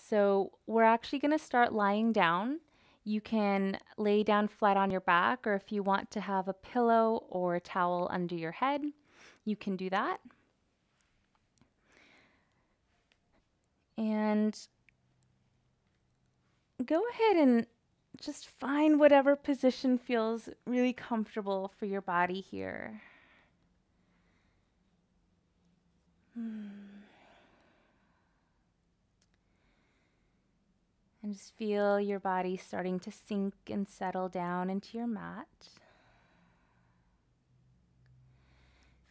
So we're actually going to start lying down. You can lay down flat on your back, or if you want to have a pillow or a towel under your head, you can do that. And go ahead and just find whatever position feels really comfortable for your body here. And just feel your body starting to sink and settle down into your mat.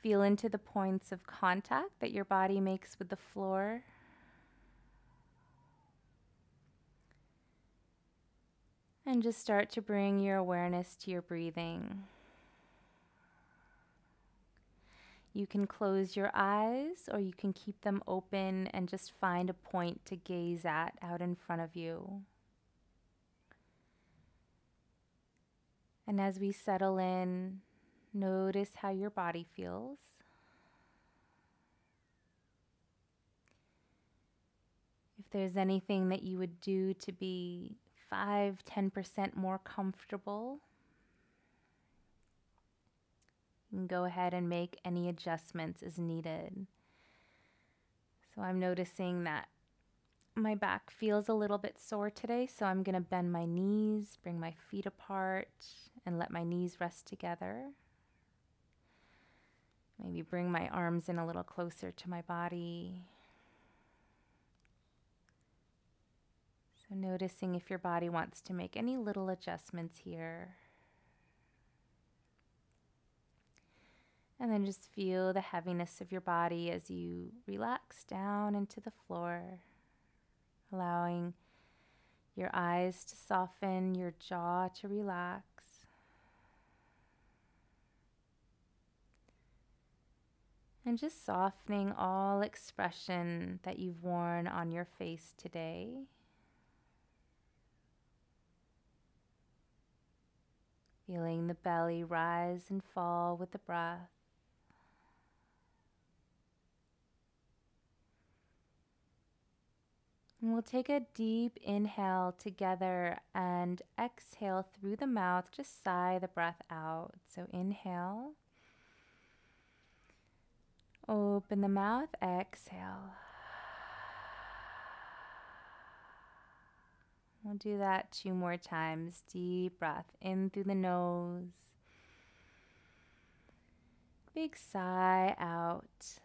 Feel into the points of contact that your body makes with the floor. And just start to bring your awareness to your breathing. You can close your eyes or you can keep them open and just find a point to gaze at out in front of you. And as we settle in, notice how your body feels. If there's anything that you would do to be 5-10% more comfortable, you can go ahead and make any adjustments as needed. So I'm noticing that my back feels a little bit sore today, so I'm going to bend my knees, bring my feet apart, and let my knees rest together. Maybe bring my arms in a little closer to my body. So noticing if your body wants to make any little adjustments here. And then just feel the heaviness of your body as you relax down into the floor, allowing your eyes to soften, your jaw to relax. And just softening all expression that you've worn on your face today. Feeling the belly rise and fall with the breath. And we'll take a deep inhale together and exhale through the mouth. Just sigh the breath out. So inhale. Open the mouth, exhale. We'll do that 2 more times. Deep breath in through the nose. Big sigh out.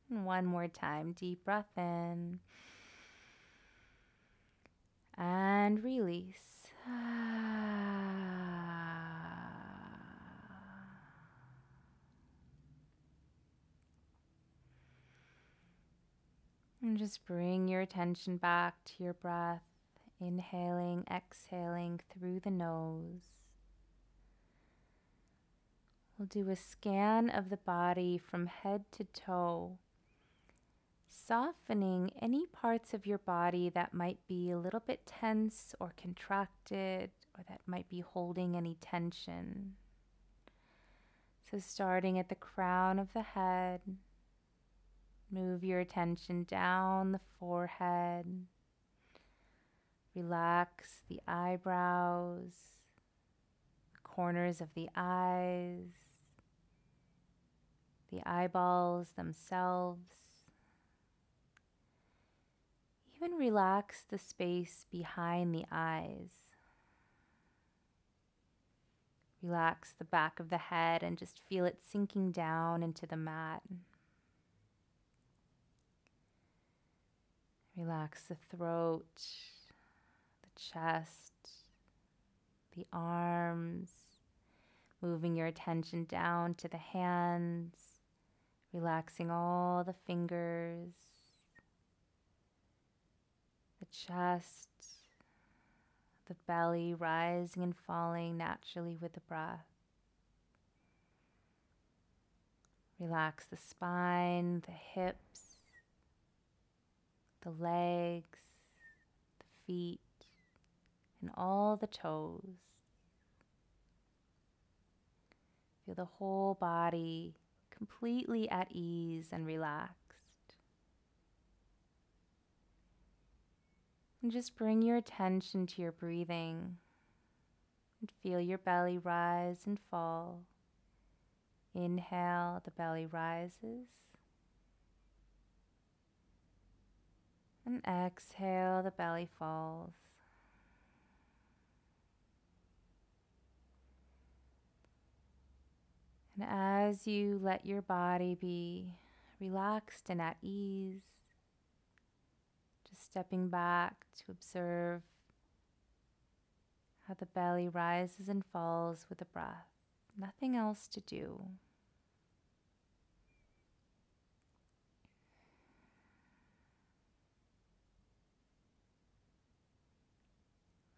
And 1 more time. Deep breath in. And release. And just bring your attention back to your breath, inhaling, exhaling through the nose. We'll do a scan of the body from head to toe, softening any parts of your body that might be a little bit tense or contracted, or that might be holding any tension. So starting at the crown of the head, move your attention down the forehead. Relax the eyebrows, the corners of the eyes, the eyeballs themselves. Even relax the space behind the eyes. Relax the back of the head and just feel it sinking down into the mat. Relax the throat, the chest, the arms, moving your attention down to the hands, relaxing all the fingers, the chest, the belly rising and falling naturally with the breath. Relax the spine, the hips, the legs, the feet, and all the toes. Feel the whole body completely at ease and relaxed. And just bring your attention to your breathing and feel your belly rise and fall. Inhale, the belly rises. And exhale, the belly falls. And as you let your body be relaxed and at ease, just stepping back to observe how the belly rises and falls with the breath. Nothing else to do.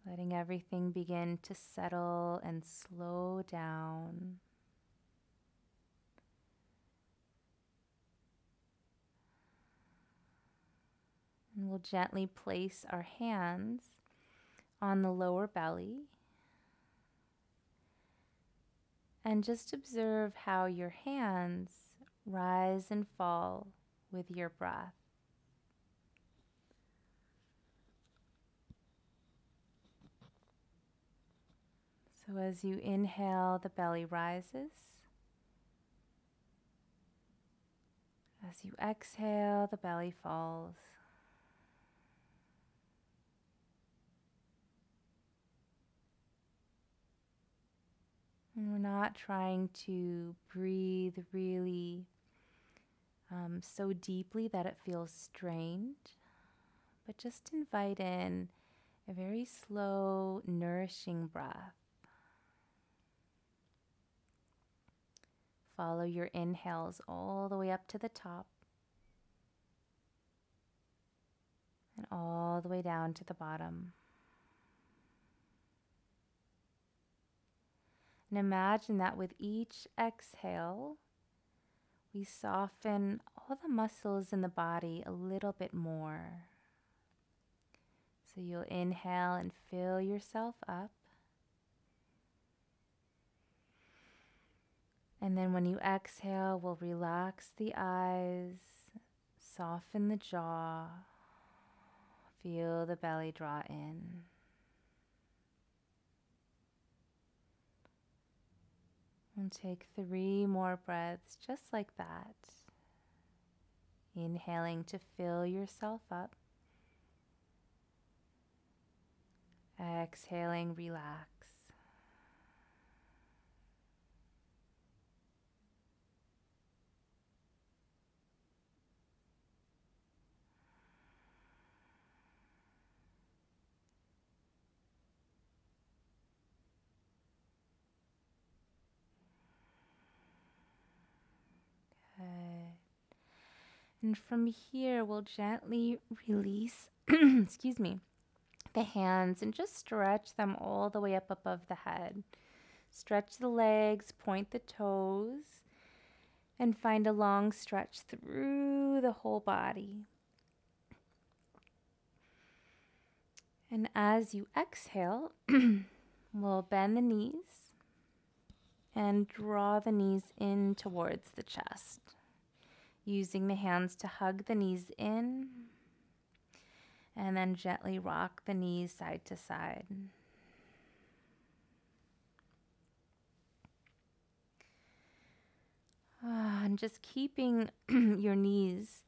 Letting everything begin to settle and slow down. And we'll gently place our hands on the lower belly and just observe how your hands rise and fall with your breath. So as you inhale, the belly rises. As you exhale, the belly falls. And we're not trying to breathe really so deeply that it feels strained, but just invite in a very slow, nourishing breath. Follow your inhales all the way up to the top and all the way down to the bottom. And imagine that with each exhale, we soften all the muscles in the body a little bit more. So you'll inhale and fill yourself up. And then when you exhale, we'll relax the eyes, soften the jaw, feel the belly draw in. And take 3 more breaths just like that. Inhaling to fill yourself up. Exhaling, relax. Good. And from here, we'll gently release, excuse me, the hands and just stretch them all the way up above the head. Stretch the legs, point the toes, and find a long stretch through the whole body. And as you exhale, we'll bend the knees and draw the knees in towards the chest, using the hands to hug the knees in, and then gently rock the knees side to side. And just keeping your knees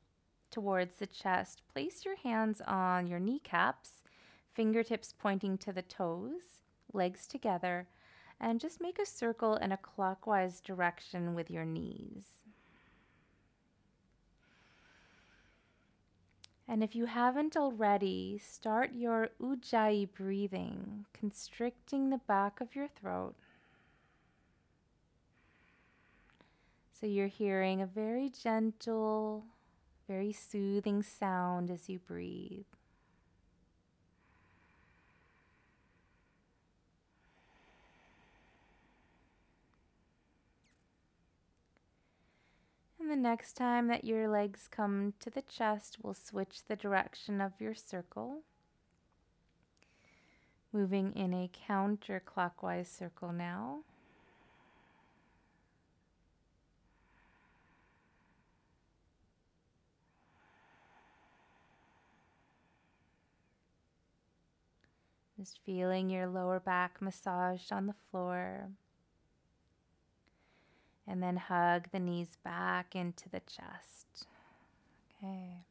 towards the chest, place your hands on your kneecaps, fingertips pointing to the toes, legs together, and just make a circle in a clockwise direction with your knees. And if you haven't already, start your ujjayi breathing, constricting the back of your throat. So you're hearing a very gentle, very soothing sound as you breathe. And the next time that your legs come to the chest, we'll switch the direction of your circle, moving in a counterclockwise circle now. Just feeling your lower back massaged on the floor. And then hug the knees back into the chest. Okay.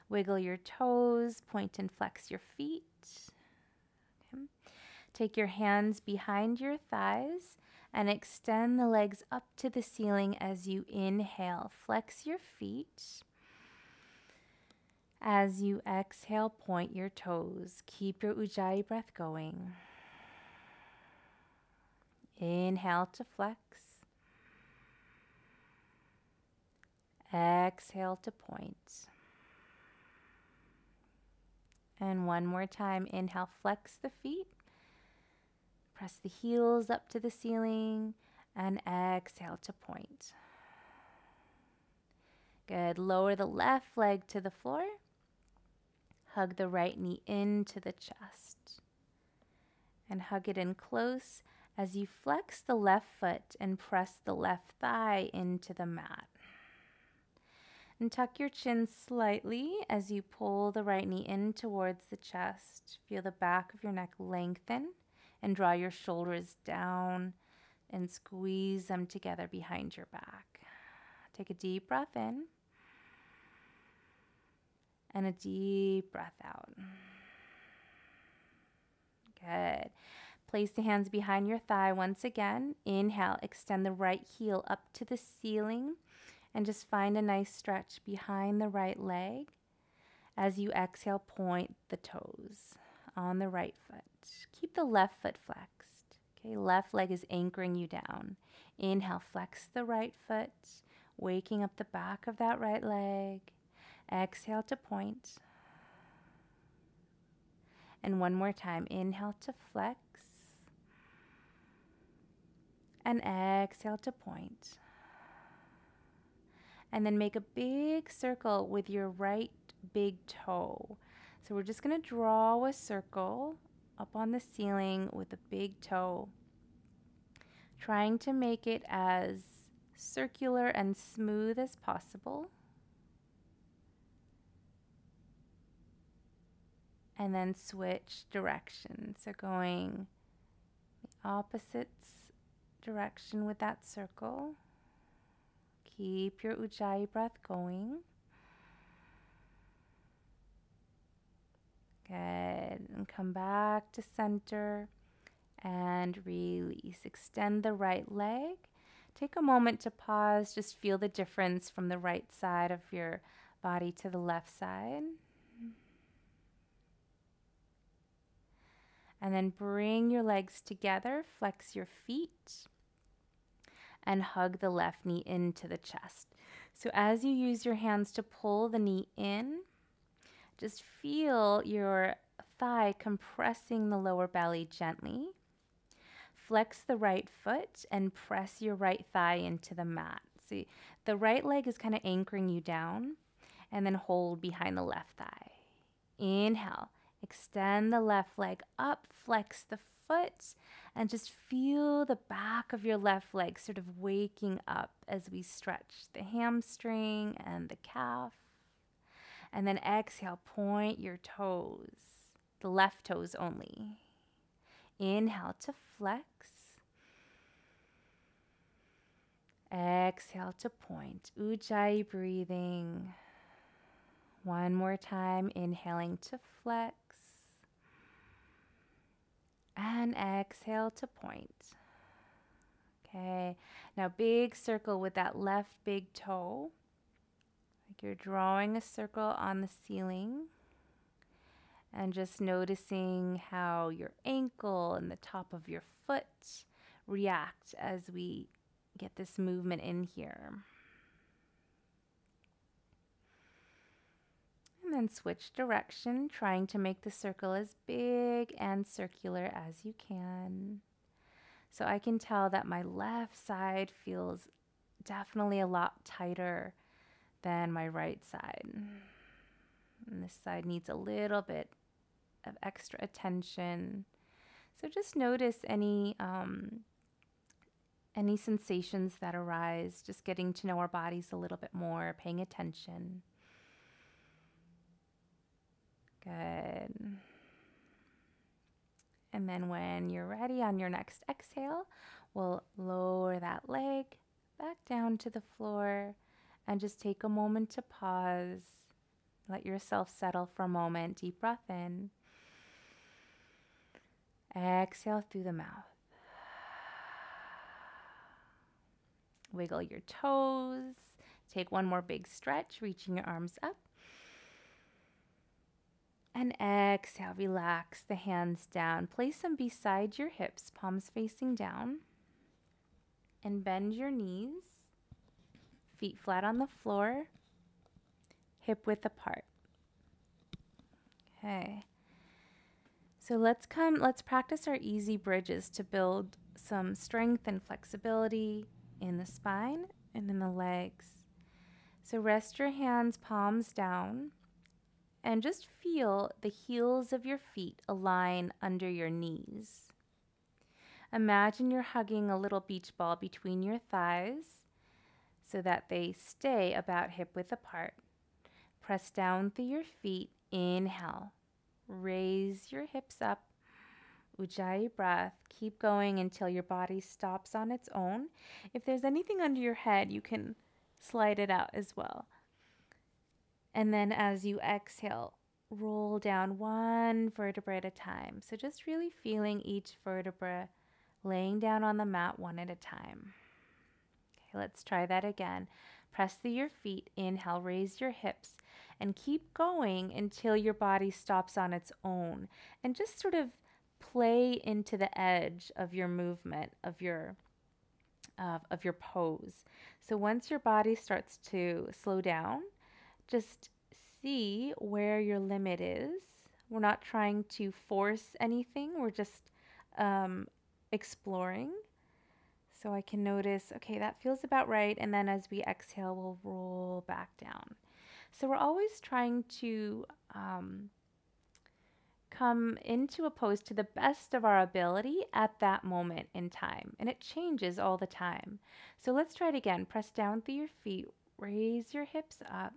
Wiggle your toes, point and flex your feet. Okay. Take your hands behind your thighs and extend the legs up to the ceiling as you inhale. Flex your feet. As you exhale, point your toes. Keep your Ujjayi breath going. Inhale to flex. Exhale to point. And one more time. Inhale, flex the feet. Press the heels up to the ceiling. And exhale to point. Good. Lower the left leg to the floor. Hug the right knee into the chest. And hug it in close as you flex the left foot and press the left thigh into the mat. And tuck your chin slightly as you pull the right knee in towards the chest. Feel the back of your neck lengthen and draw your shoulders down and squeeze them together behind your back. Take a deep breath in and a deep breath out. Good. Place the hands behind your thigh once again. Inhale, extend the right heel up to the ceiling and just find a nice stretch behind the right leg. As you exhale, point the toes on the right foot. Keep the left foot flexed. Okay, left leg is anchoring you down. Inhale, flex the right foot, waking up the back of that right leg. Exhale to point. And one more time. Inhale to flex. And exhale to point. And then make a big circle with your right big toe. So we're just going to draw a circle up on the ceiling with the big toe, trying to make it as circular and smooth as possible. And then switch direction. So going the opposite direction with that circle. Keep your Ujjayi breath going. Good. And come back to center and release. Extend the right leg. Take a moment to pause. Just feel the difference from the right side of your body to the left side. And then bring your legs together, flex your feet, and hug the left knee into the chest. So as you use your hands to pull the knee in, just feel your thigh compressing the lower belly gently. Flex the right foot and press your right thigh into the mat. See, the right leg is kind of anchoring you down, and then hold behind the left thigh. Inhale. Extend the left leg up, flex the foot, and just feel the back of your left leg sort of waking up as we stretch the hamstring and the calf. And then exhale, point your toes, the left toes only. Inhale to flex. Exhale to point. Ujjayi breathing. One more time, inhaling to flex. And exhale to point. Okay, now big circle with that left big toe. Like you're drawing a circle on the ceiling. And just noticing how your ankle and the top of your foot react as we get this movement in here. And then switch direction, trying to make the circle as big and circular as you can. So I can tell that my left side feels definitely a lot tighter than my right side. And this side needs a little bit of extra attention. So just notice any sensations that arise, just getting to know our bodies a little bit more, paying attention. Good. And then when you're ready on your next exhale, we'll lower that leg back down to the floor and just take a moment to pause. Let yourself settle for a moment. Deep breath in. Exhale through the mouth. Wiggle your toes. Take one more big stretch, reaching your arms up. And exhale, relax the hands down. Place them beside your hips, palms facing down. And bend your knees. Feet flat on the floor. Hip width apart. Okay. So let's practice our easy bridges to build some strength and flexibility in the spine and in the legs. So rest your hands, palms down, and just feel the heels of your feet align under your knees. Imagine you're hugging a little beach ball between your thighs so that they stay about hip width apart. Press down through your feet. Inhale. Raise your hips up. Ujjayi breath. Keep going until your body stops on its own. If there's anything under your head, you can slide it out as well. And then as you exhale, roll down one vertebra at a time. So just really feeling each vertebra laying down on the mat one at a time. Okay, let's try that again. Press through your feet. Inhale, raise your hips, and keep going until your body stops on its own. And just sort of play into the edge of your movement, of your pose. So once your body starts to slow down, just see where your limit is. We're not trying to force anything. We're just exploring. So I can notice, okay, that feels about right. And then as we exhale, we'll roll back down. So we're always trying to come into a pose to the best of our ability at that moment in time. And it changes all the time. So let's try it again. Press down through your feet. Raise your hips up.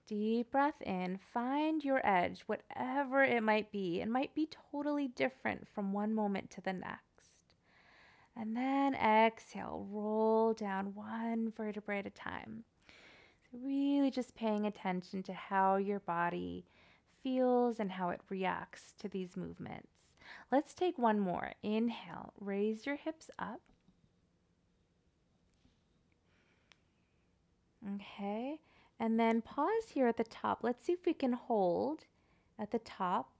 Deep breath in. Find your edge, whatever it might be. It might be totally different from one moment to the next. And then exhale, roll down one vertebra at a time. So really just paying attention to how your body feels and how it reacts to these movements. Let's take one more. Inhale, raise your hips up. Okay, and then pause here at the top. Let's see if we can hold at the top.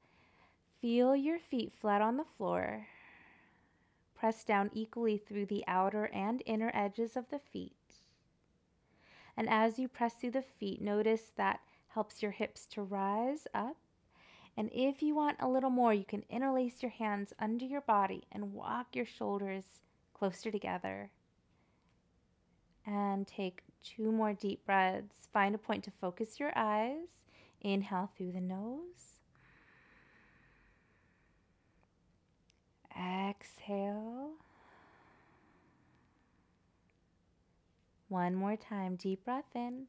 Feel your feet flat on the floor. Press down equally through the outer and inner edges of the feet. And as you press through the feet, notice that helps your hips to rise up. And if you want a little more, you can interlace your hands under your body and walk your shoulders closer together. And take 2 more deep breaths. Find a point to focus your eyes. Inhale through the nose. Exhale. One more time. Deep breath in.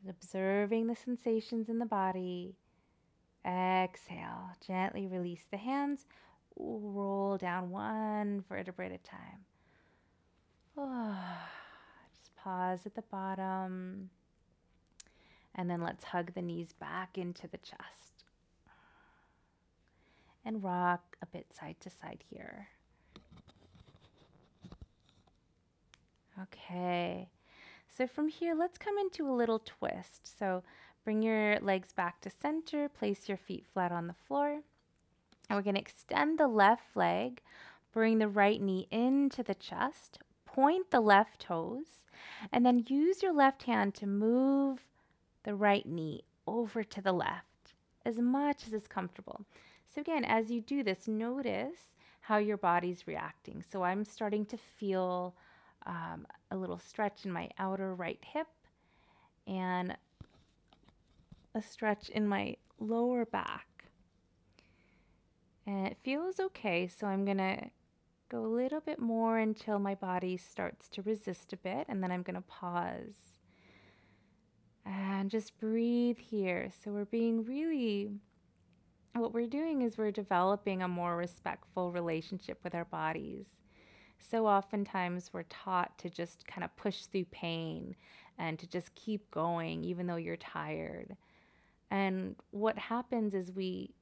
Observing the sensations in the body. Exhale. Gently release the hands. Roll down one vertebra at a time. Just pause at the bottom. And then let's hug the knees back into the chest. And rock a bit side to side here. Okay. So from here, let's come into a little twist. So bring your legs back to center. Place your feet flat on the floor. And we're going to extend the left leg. Bring the right knee into the chest. Point the left toes. And then use your left hand to move the right knee over to the left as much as is comfortable. So again, as you do this, notice how your body's reacting. So I'm starting to feel a little stretch in my outer right hip and a stretch in my lower back. And it feels okay, so I'm going to go a little bit more until my body starts to resist a bit, and then I'm going to pause. And just breathe here. So we're being really what we're doing is we're developing a more respectful relationship with our bodies. So oftentimes we're taught to just kind of push through pain and to just keep going even though you're tired. And what happens is we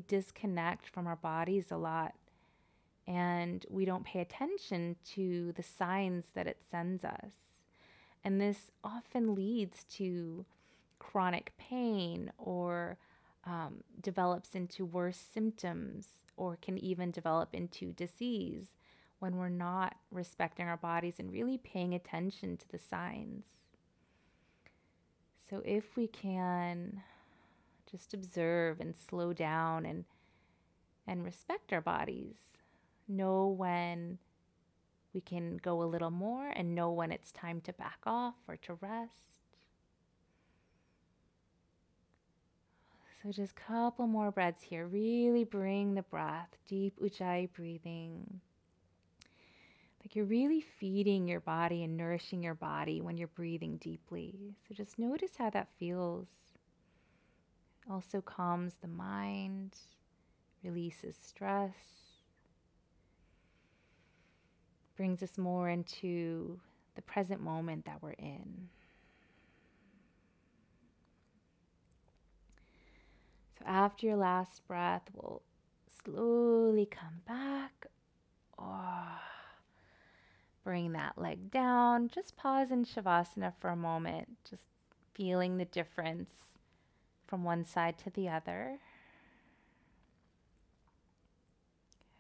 disconnect from our bodies a lot, and we don't pay attention to the signs that it sends us. And this often leads to chronic pain, or develops into worse symptoms, or can even develop into disease when we're not respecting our bodies and really paying attention to the signs. So if we can just observe and slow down and respect our bodies, know when we can go a little more and know when it's time to back off or to rest. So just a couple more breaths here. Really bring the breath, deep ujjayi breathing. Like you're really feeding your body and nourishing your body when you're breathing deeply. So just notice how that feels. Also calms the mind, releases stress, brings us more into the present moment that we're in. So after your last breath, we'll slowly come back. Bring that leg down. Just pause in Shavasana for a moment, just feeling the difference from one side to the other.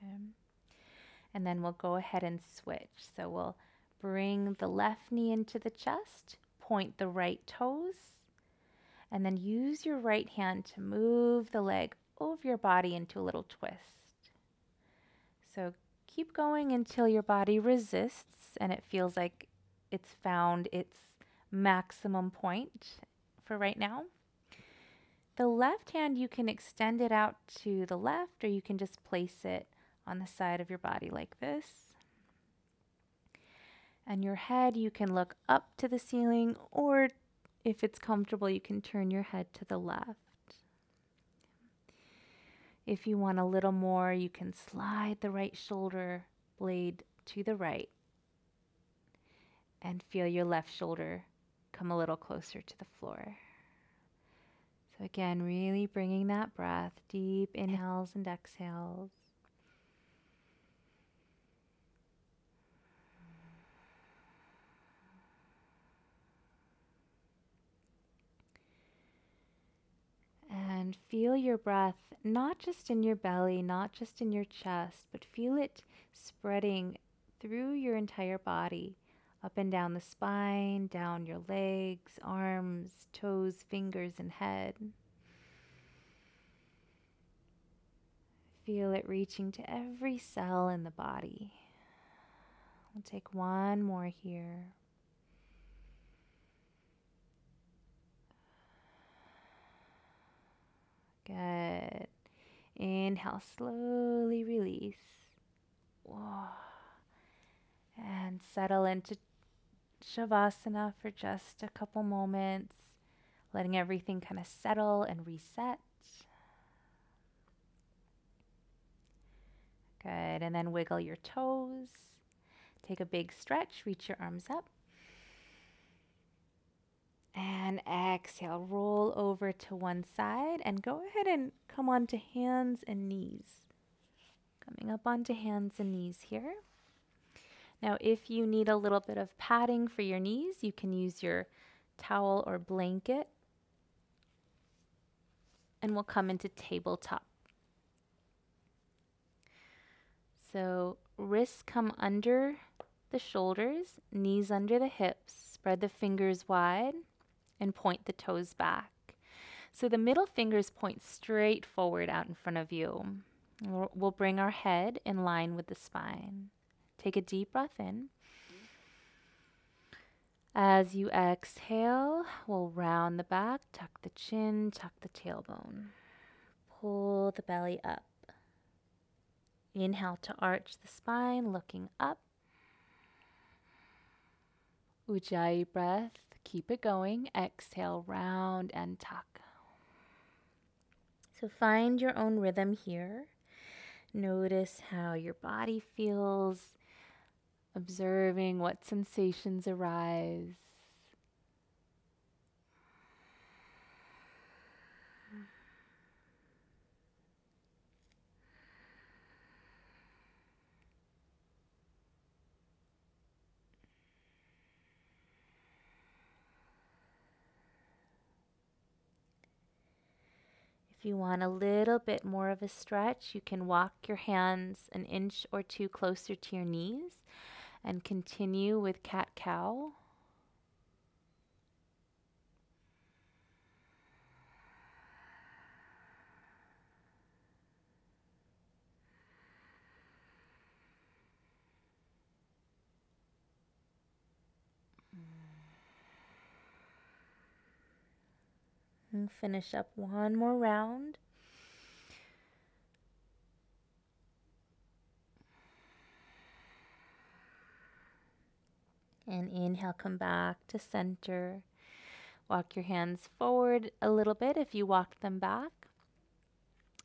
Okay. And then we'll go ahead and switch. So we'll bring the left knee into the chest, point the right toes, and then use your right hand to move the leg over your body into a little twist. So keep going until your body resists and it feels like it's found its maximum point for right now. The left hand, you can extend it out to the left, or you can just place it on the side of your body like this. And your head, you can look up to the ceiling, or if it's comfortable, you can turn your head to the left. If you want a little more, you can slide the right shoulder blade to the right and feel your left shoulder come a little closer to the floor. So again, really bringing that breath, deep inhales and exhales. And feel your breath not just in your belly, not just in your chest, but feel it spreading through your entire body, up and down the spine, down your legs, arms, toes, fingers, and head. Feel it reaching to every cell in the body. We'll take one more here. Good. Inhale, slowly release. Whoa. And settle into Shavasana for just a couple moments, letting everything kind of settle and reset. Good. And then wiggle your toes. Take a big stretch, reach your arms up. And exhale, roll over to one side and go ahead and come onto hands and knees. Coming up onto hands and knees here. Now, if you need a little bit of padding for your knees, you can use your towel or blanket. And we'll come into tabletop. So wrists come under the shoulders, knees under the hips, spread the fingers wide, and point the toes back. So the middle fingers point straight forward out in front of you. We'll bring our head in line with the spine. Take a deep breath in. As you exhale, we'll round the back, tuck the chin, tuck the tailbone. Pull the belly up. Inhale to arch the spine, looking up. Ujjayi breath, keep it going. Exhale, round and tuck. So find your own rhythm here. Notice how your body feels, observing what sensations arise. If you want a little bit more of a stretch, you can walk your hands an inch or two closer to your knees and continue with cat-cow. And finish up one more round. And inhale, come back to center. Walk your hands forward a little bit if you walked them back.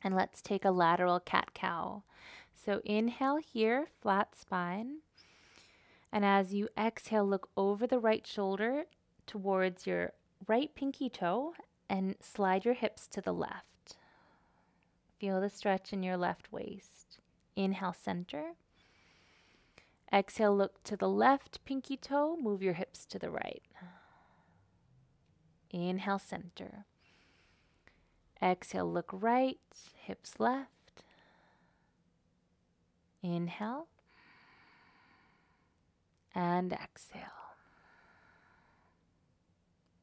And let's take a lateral cat-cow. So inhale here, flat spine. And as you exhale, look over the right shoulder towards your right pinky toe and slide your hips to the left. Feel the stretch in your left waist. Inhale, center. Exhale, look to the left pinky toe, move your hips to the right. Inhale, center. Exhale, look right, hips left. Inhale. And exhale.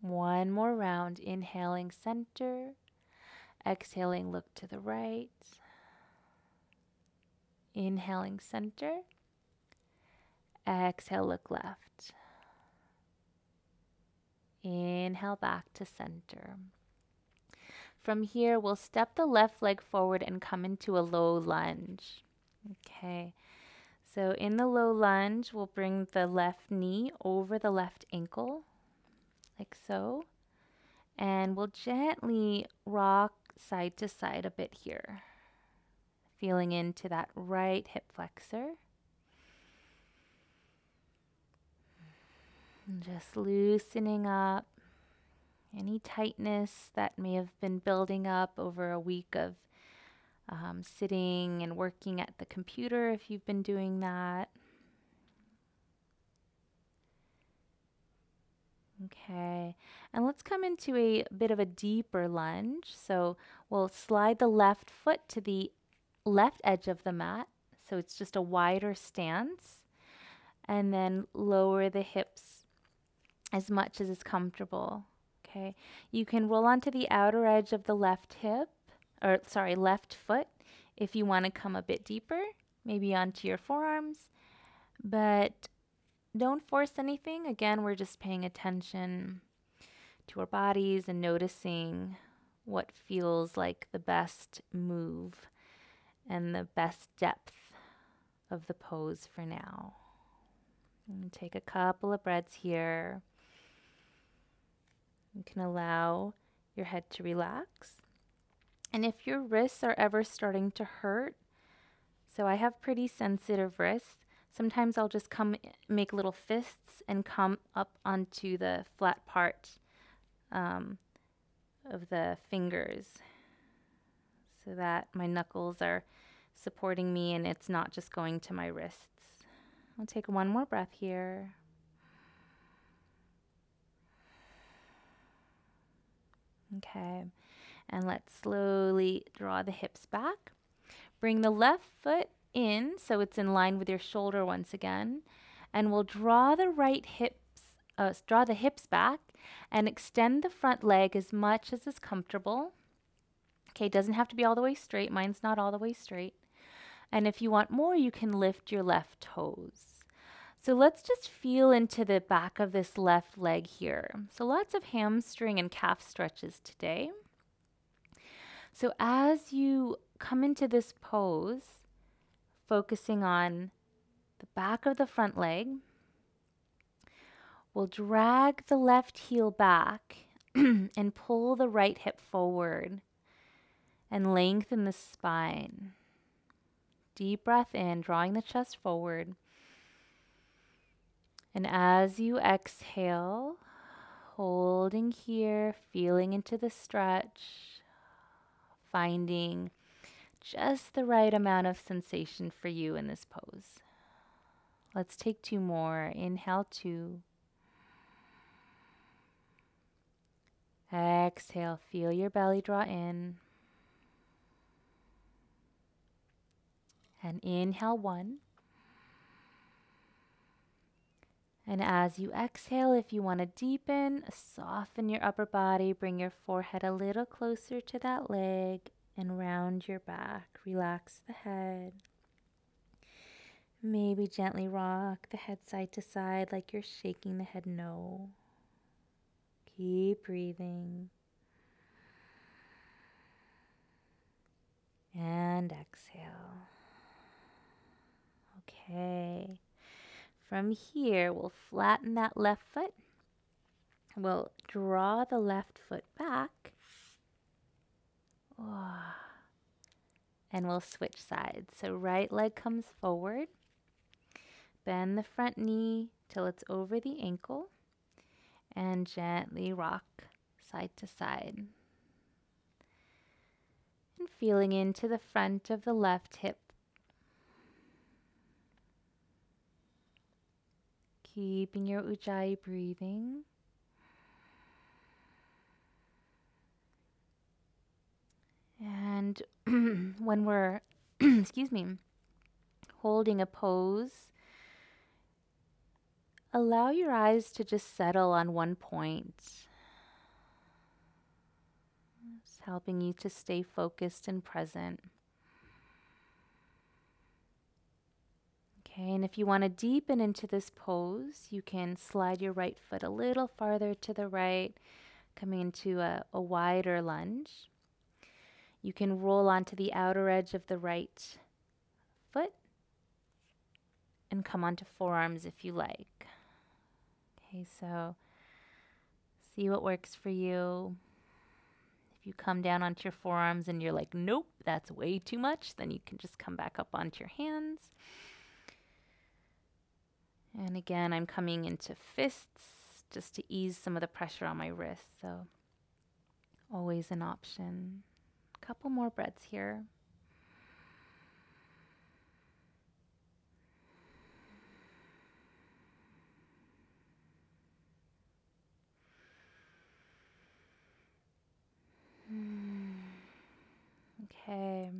One more round, inhaling center. Exhaling, look to the right. Inhaling center. Exhale, look left. Inhale back to center. From here, we'll step the left leg forward and come into a low lunge. Okay, so in the low lunge, we'll bring the left knee over the left ankle, like so. And we'll gently rock side to side a bit here, feeling into that right hip flexor. And just loosening up any tightness that may have been building up over a week of sitting and working at the computer if you've been doing that. Okay, and let's come into a bit of a deeper lunge. So we'll slide the left foot to the left edge of the mat, so it's just a wider stance, and then lower the hips as much as is comfortable. Okay, you can roll onto the outer edge of the left foot if you want to come a bit deeper, maybe onto your forearms, but don't force anything. Again, we're just paying attention to our bodies and noticing what feels like the best move and the best depth of the pose for now. And take a couple of breaths here. You can allow your head to relax. And if your wrists are ever starting to hurt, so I have pretty sensitive wrists, sometimes I'll just make little fists and come up onto the flat part of the fingers so that my knuckles are supporting me and it's not just going to my wrists. I'll take one more breath here. Okay, and let's slowly draw the hips back. Bring the left foot in so it's in line with your shoulder once again, and we'll draw the hips back and extend the front leg as much as is comfortable. Okay, it doesn't have to be all the way straight. Mine's not all the way straight. And if you want more, you can lift your left toes. So let's just feel into the back of this left leg here. So lots of hamstring and calf stretches today. So as you come into this pose, focusing on the back of the front leg, we'll drag the left heel back and pull the right hip forward. and lengthen the spine. Deep breath in, drawing the chest forward. And as you exhale, holding here, feeling into the stretch, finding just the right amount of sensation for you in this pose. Let's take 2 more. Inhale 2. Exhale, feel your belly draw in. And inhale 1. And as you exhale, if you want to deepen, soften your upper body, bring your forehead a little closer to that leg and round your back. Relax the head. Maybe gently rock the head side to side like you're shaking the head no. Keep breathing. And exhale. Okay. From here, we'll flatten that left foot. We'll draw the left foot back. And we'll switch sides. So right leg comes forward. Bend the front knee till it's over the ankle. And gently rock side to side. And feeling into the front of the left hip. Keeping your ujjayi breathing. And when we're, excuse me, holding a pose, allow your eyes to just settle on one point. It's helping you to stay focused and present. Okay, and if you want to deepen into this pose, you can slide your right foot a little farther to the right, coming into a wider lunge. You can roll onto the outer edge of the right foot and come onto forearms if you like. Okay, so see what works for you. If you come down onto your forearms and you're like, nope, that's way too much, then you can just come back up onto your hands. And again, I'm coming into fists just to ease some of the pressure on my wrists. So always an option. A couple more breaths here. Okay.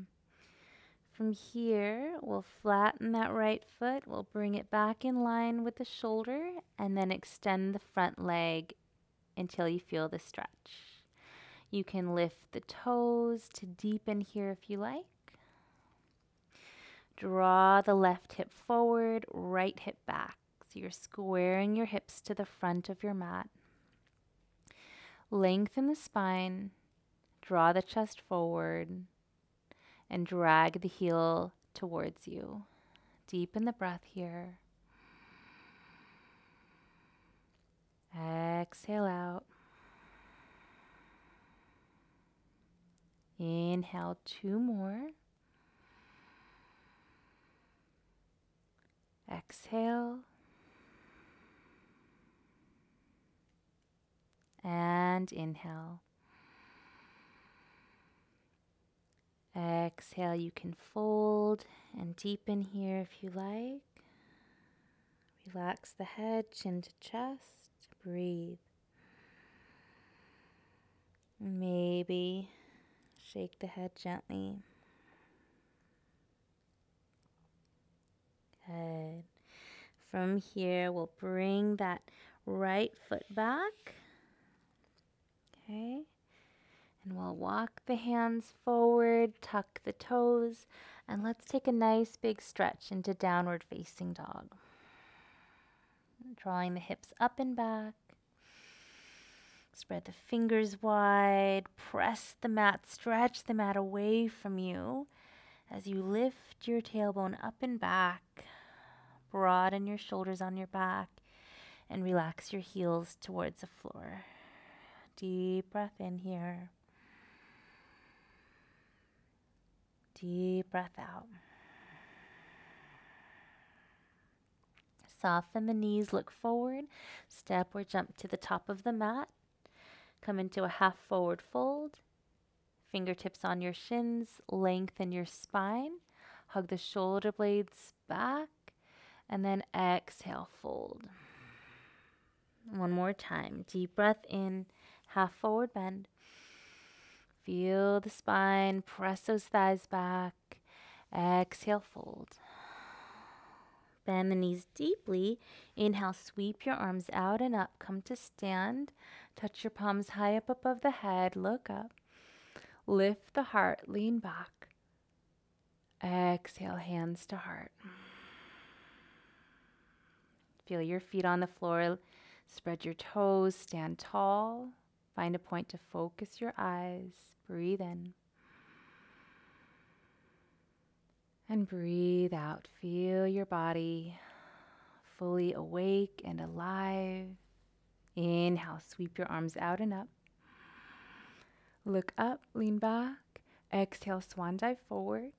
From here, we'll flatten that right foot. We'll bring it back in line with the shoulder and then extend the front leg until you feel the stretch. You can lift the toes to deepen here if you like. Draw the left hip forward, right hip back. So you're squaring your hips to the front of your mat. Lengthen the spine, draw the chest forward, and drag the heel towards you. Deepen the breath here. Exhale out. Inhale 2 more. Exhale. And inhale. Exhale, you can fold and deepen here if you like. Relax the head, chin to chest. Breathe. Maybe shake the head gently. Good. From here, we'll bring that right foot back. Okay. And we'll walk the hands forward, tuck the toes, and let's take a nice big stretch into downward facing dog. Drawing the hips up and back. Spread the fingers wide, press the mat, stretch the mat away from you as you lift your tailbone up and back. Broaden your shoulders on your back and relax your heels towards the floor. 4. Deep breath in here. Deep breath out. Soften the knees, look forward, step or jump to the top of the mat. Come into a half forward fold. Fingertips on your shins, lengthen your spine. Hug the shoulder blades back, and then exhale, fold. One more time. Deep breath in, half forward bend. Feel the spine, press those thighs back. Exhale, fold. Bend the knees deeply. Inhale, sweep your arms out and up. Come to stand. Touch your palms high up above the head. Look up. Lift the heart, lean back. Exhale, hands to heart. Feel your feet on the floor. Spread your toes, stand tall. Find a point to focus your eyes. Breathe in. And breathe out. Feel your body fully awake and alive. Inhale, sweep your arms out and up. Look up, lean back. Exhale, swan dive forward.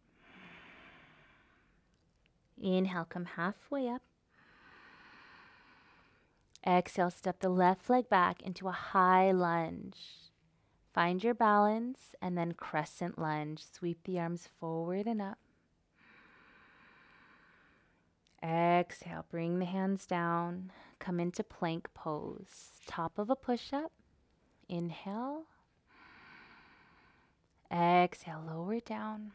Inhale, come halfway up. Exhale, step the left leg back into a high lunge. Find your balance and then crescent lunge. Sweep the arms forward and up. Exhale, bring the hands down. Come into plank pose. Top of a push-up. Inhale. Exhale, lower down.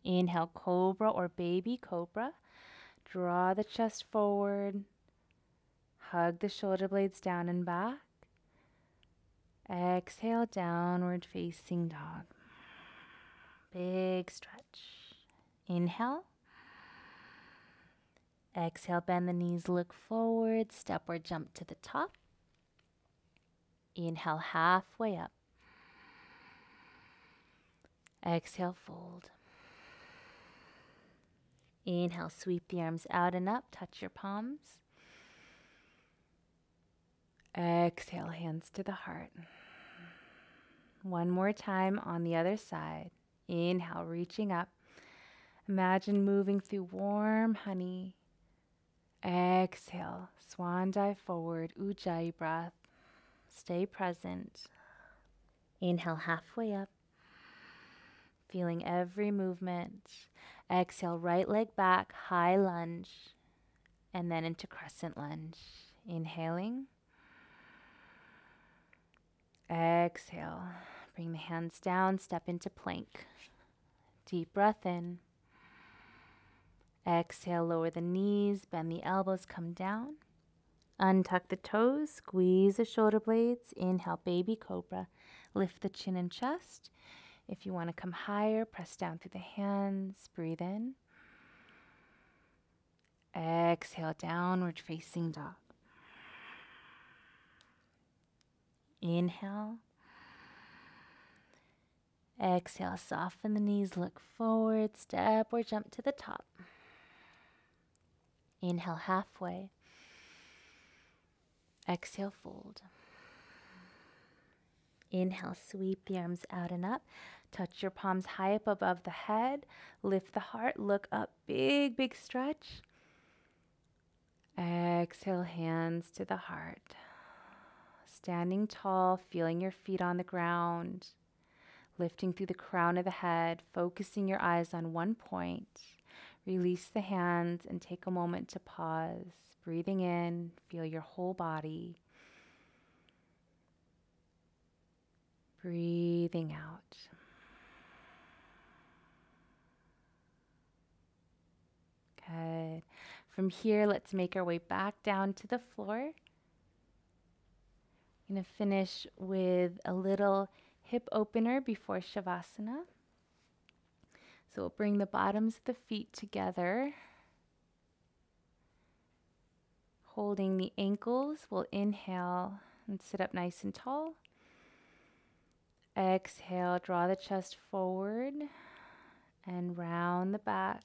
Inhale, cobra or baby cobra. Draw the chest forward. Hug the shoulder blades down and back. Exhale, downward facing dog. Big stretch. Inhale. Exhale, bend the knees, look forward, step or jump to the top. Inhale, halfway up. Exhale, fold. Inhale, sweep the arms out and up, touch your palms. Exhale, hands to the heart. One more time on the other side. Inhale, reaching up. Imagine moving through warm honey. Exhale, swan dive forward, ujjayi breath. Stay present. Inhale, halfway up. Feeling every movement. Exhale, right leg back, high lunge. And then into crescent lunge. Inhaling. Exhale, bring the hands down, step into plank. Deep breath in. Exhale, lower the knees, bend the elbows, come down. Untuck the toes, squeeze the shoulder blades. Inhale, baby cobra. Lift the chin and chest. If you want to come higher, press down through the hands. Breathe in. Exhale, downward facing dog. Inhale. Exhale, soften the knees, look forward, step or jump to the top. Inhale, halfway. Exhale, fold. Inhale, sweep the arms out and up. Touch your palms high up above the head. Lift the heart, look up, big, big stretch. Exhale, hands to the heart. Standing tall, feeling your feet on the ground. Lifting through the crown of the head, focusing your eyes on one point. Release the hands and take a moment to pause. Breathing in, feel your whole body. Breathing out. Good. From here, let's make our way back down to the floor. I'm going to finish with a little hip opener before Shavasana. So we'll bring the bottoms of the feet together. Holding the ankles, we'll inhale and sit up nice and tall. Exhale, draw the chest forward and round the back.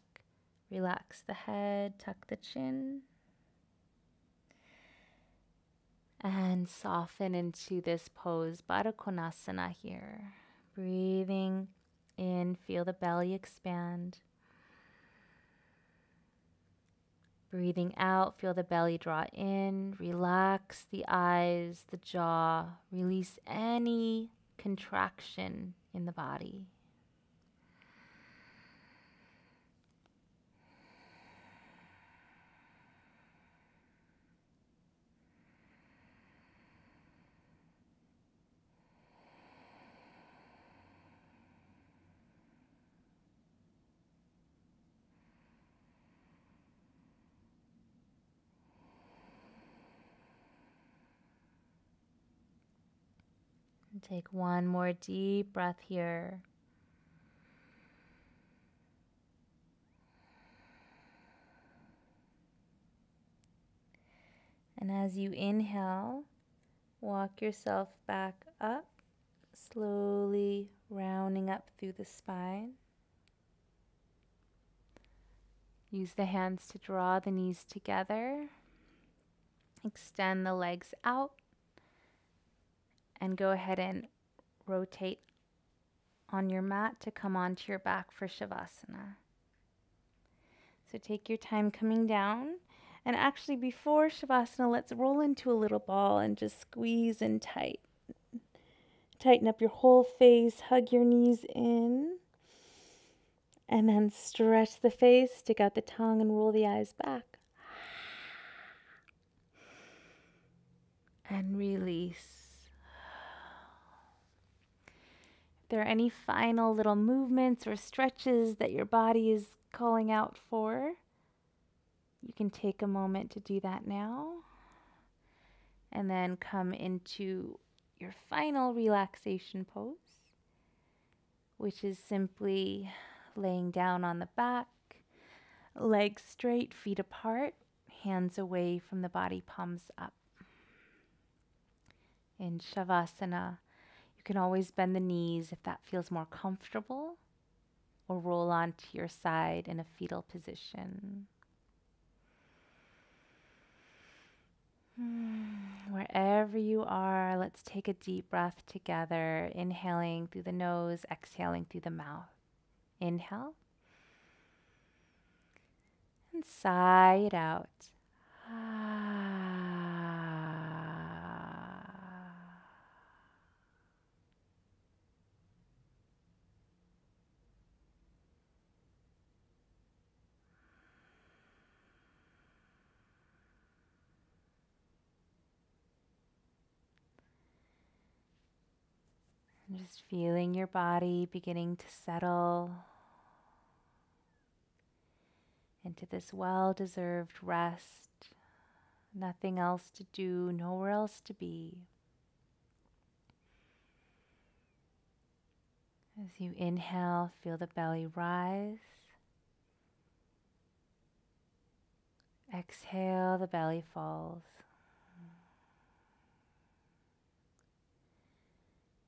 Relax the head, tuck the chin. And soften into this pose, Baddha Konasana here. Breathing In, feel the belly expand. Breathing out, feel the belly draw in. Relax the eyes, the jaw. Release any contraction in the body. And take one more deep breath here. And as you inhale, walk yourself back up, slowly rounding up through the spine. Use the hands to draw the knees together. Extend the legs out. And go ahead and rotate on your mat to come onto your back for Shavasana. So take your time coming down. And actually before Shavasana, let's roll into a little ball and just squeeze in tight. Tighten up your whole face, hug your knees in. And then stretch the face, stick out the tongue, and roll the eyes back. And release. If there are any final little movements or stretches that your body is calling out for, you can take a moment to do that now. And then come into your final relaxation pose, which is simply laying down on the back, legs straight, feet apart, hands away from the body, palms up. In Shavasana, you can always bend the knees if that feels more comfortable, or roll onto your side in a fetal position. Wherever you are, let's take a deep breath together, inhaling through the nose, exhaling through the mouth. Inhale. And sigh it out. And just feeling your body beginning to settle into this well-deserved rest. Nothing else to do, nowhere else to be. As you inhale, feel the belly rise. Exhale, the belly falls.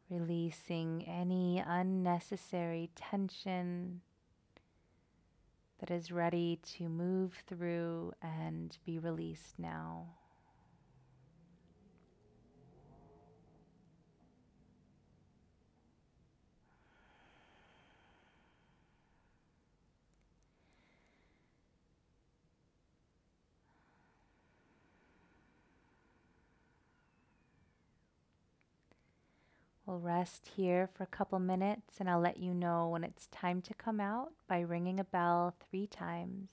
Releasing any unnecessary tension that is ready to move through and be released now. We'll rest here for a couple minutes, and I'll let you know when it's time to come out by ringing a bell 3 times.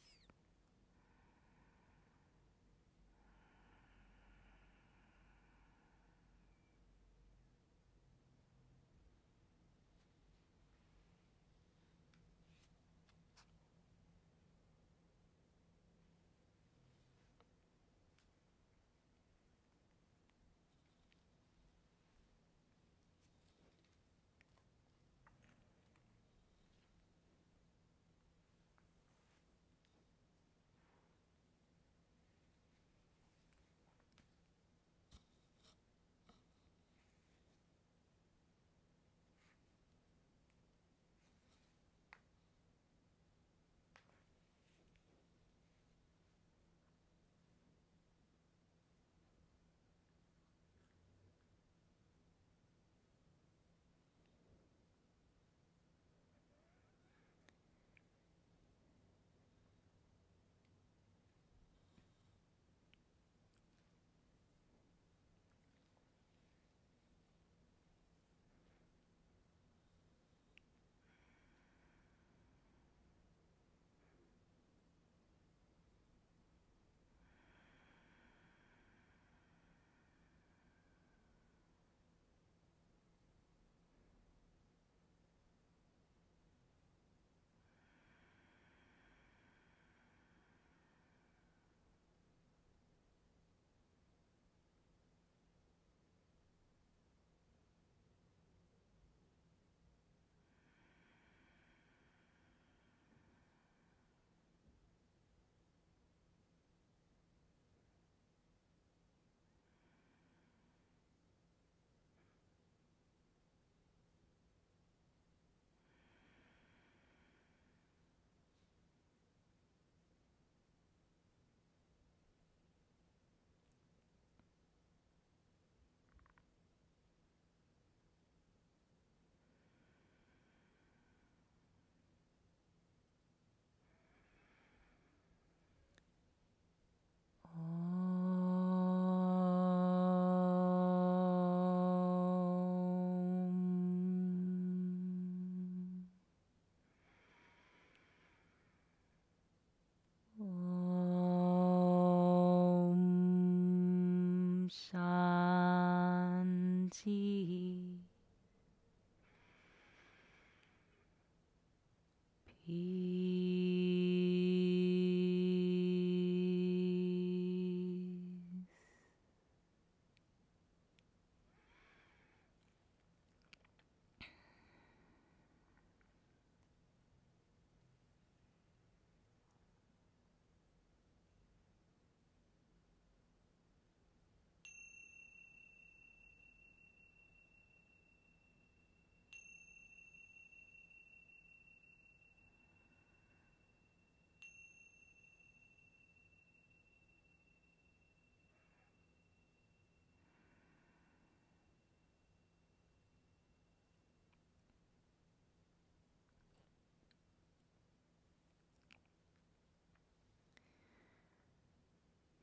Shanti. Peace.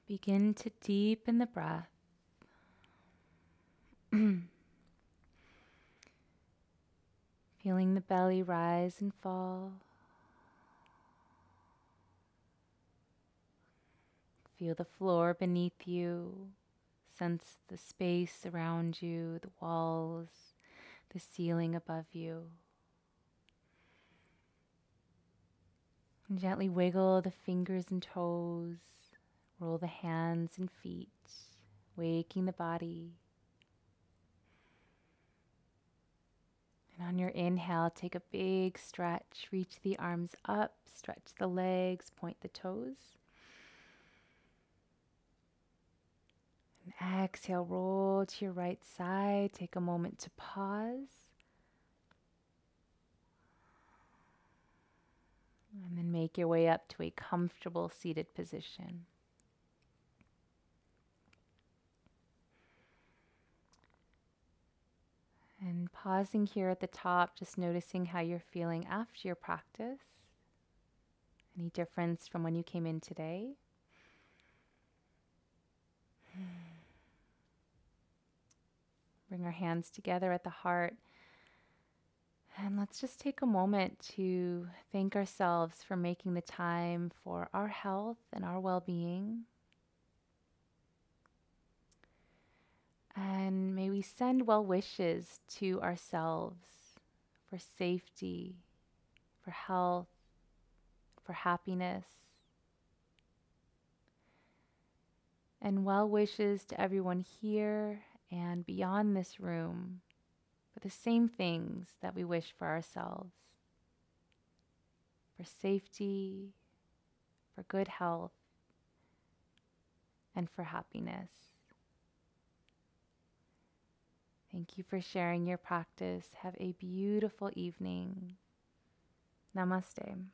Begin to deepen the breath. Feeling the belly rise and fall. Feel the floor beneath you. Sense the space around you, the walls, the ceiling above you. And gently wiggle the fingers and toes. Roll the hands and feet, waking the body. And on your inhale, take a big stretch. Reach the arms up, stretch the legs, point the toes. And exhale, roll to your right side. Take a moment to pause. And then make your way up to a comfortable seated position. And pausing here at the top, just noticing how you're feeling after your practice. Any difference from when you came in today? Bring our hands together at the heart. And let's just take a moment to thank ourselves for making the time for our health and our well-being. And may we send well wishes to ourselves for safety, for health, for happiness. And well wishes to everyone here and beyond this room for the same things that we wish for ourselves. For safety, for good health, and for happiness. Thank you for sharing your practice. Have a beautiful evening. Namaste.